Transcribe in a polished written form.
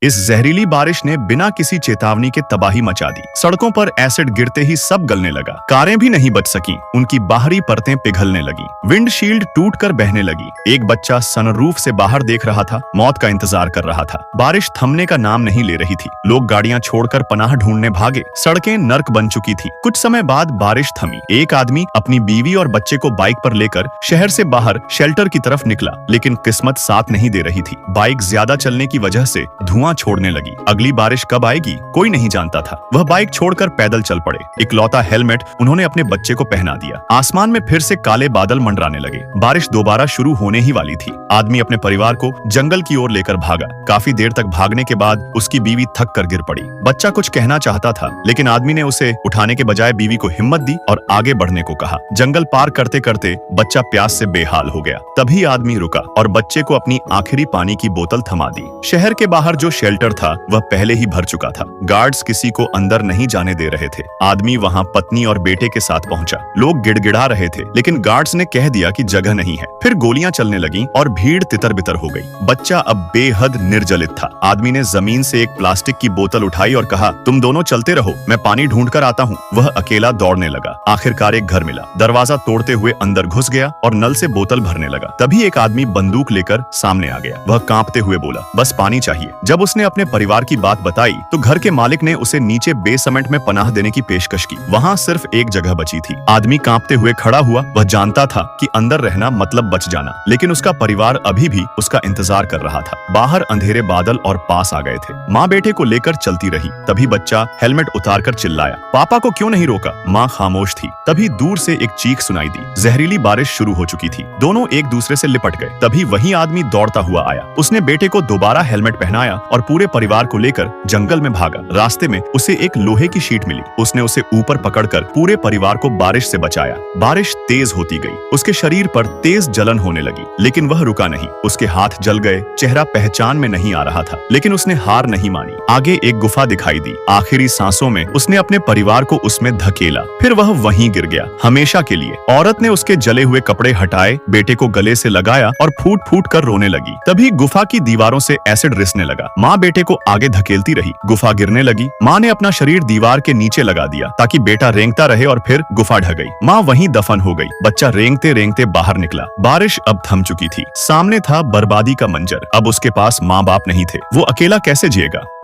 इस जहरीली बारिश ने बिना किसी चेतावनी के तबाही मचा दी। सड़कों पर एसिड गिरते ही सब गलने लगा। कारें भी नहीं बच सकी, उनकी बाहरी परतें पिघलने लगी। विंडशील्ड टूटकर बहने लगी। एक बच्चा सनरूफ से बाहर देख रहा था, मौत का इंतजार कर रहा था। बारिश थमने का नाम नहीं ले रही थी। लोग गाड़ियां छोड़कर पनाह ढूंढने भागे। सड़कें नर्क बन चुकी थी। कुछ समय बाद बारिश थमी। एक आदमी अपनी बीवी और बच्चे को बाइक पर लेकर शहर से बाहर शेल्टर की तरफ निकला, लेकिन किस्मत साथ नहीं दे रही थी। बाइक ज्यादा चलने की वजह से धुआं छोड़ने लगी। अगली बारिश कब आएगी कोई नहीं जानता था। वह बाइक छोड़कर पैदल चल पड़े। इकलौता हेलमेट उन्होंने अपने बच्चे को पहना दिया। आसमान में फिर से काले बादल मंडराने लगे। बारिश दोबारा शुरू होने ही वाली थी। आदमी अपने परिवार को जंगल की ओर लेकर भागा। काफी देर तक भागने के बाद उसकी बीवी थक कर गिर पड़ी। बच्चा कुछ कहना चाहता था, लेकिन आदमी ने उसे उठाने के बजाय बीवी को हिम्मत दी और आगे बढ़ने को कहा। जंगल पार करते करते बच्चा प्यास से बेहाल हो गया। तभी आदमी रुका और बच्चे को अपनी आखिरी पानी की बोतल थमा दी। शहर के बाहर जो शेल्टर था वह पहले ही भर चुका था। गार्ड्स किसी को अंदर नहीं जाने दे रहे थे। आदमी वहां पत्नी और बेटे के साथ पहुंचा। लोग गिड़गिड़ा रहे थे, लेकिन गार्ड्स ने कह दिया कि जगह नहीं है। फिर गोलियां चलने लगीं और भीड़ तितर-बितर हो गई। बच्चा अब बेहद निर्जलित था। आदमी ने जमीन से एक प्लास्टिक की बोतल उठाई और कहा, तुम दोनों चलते रहो, मैं पानी ढूंढ कर आता हूँ। वह अकेला दौड़ने लगा। आखिरकार एक घर मिला। दरवाजा तोड़ते हुए अंदर घुस गया और नल से बोतल भरने लगा। तभी एक आदमी बंदूक लेकर सामने आ गया। वह कांपते हुए बोला, बस पानी चाहिए। जब उसने अपने परिवार की बात बताई तो घर के मालिक ने उसे नीचे बेसमेंट में पनाह देने की पेशकश की। वहाँ सिर्फ एक जगह बची थी। आदमी कांपते हुए खड़ा हुआ। वह जानता था कि अंदर रहना मतलब बच जाना, लेकिन उसका परिवार अभी भी उसका इंतजार कर रहा था। बाहर अंधेरे बादल और पास आ गए थे। माँ बेटे को लेकर चलती रही। तभी बच्चा हेलमेट उतारकर चिल्लाया, पापा को क्यों नहीं रोका? माँ खामोश थी। तभी दूर से एक चीख सुनाई दी। जहरीली बारिश शुरू हो चुकी थी। दोनों एक दूसरे से लिपट गए। तभी वही आदमी दौड़ता हुआ आया। उसने बेटे को दोबारा हेलमेट पहनाया और पूरे परिवार को लेकर जंगल में भागा। रास्ते में उसे एक लोहे की शीट मिली। उसने उसे ऊपर पकड़कर पूरे परिवार को बारिश से बचाया। बारिश तेज होती गई। उसके शरीर पर तेज जलन होने लगी, लेकिन वह रुका नहीं। उसके हाथ जल गए। चेहरा पहचान में नहीं आ रहा था, लेकिन उसने हार नहीं मानी। आगे एक गुफा दिखाई दी। आखिरी सांसों में उसने अपने परिवार को उसमें धकेला। फिर वह वहीं गिर गया, हमेशा के लिए। औरत ने उसके जले हुए कपड़े हटाए, बेटे को गले से लगाया और फूट फूट कर रोने लगी। तभी गुफा की दीवारों से एसिड रिसने लगा। माँ बेटे को आगे धकेलती रही। गुफा गिरने लगी। माँ ने अपना शरीर दीवार के नीचे लगा दिया ताकि बेटा रेंगता रहे और फिर गुफा ढह गई। माँ वहीं दफन हो गई। बच्चा रेंगते रेंगते बाहर निकला। बारिश अब थम चुकी थी। सामने था बर्बादी का मंजर। अब उसके पास माँ बाप नहीं थे। वो अकेला कैसे जिएगा?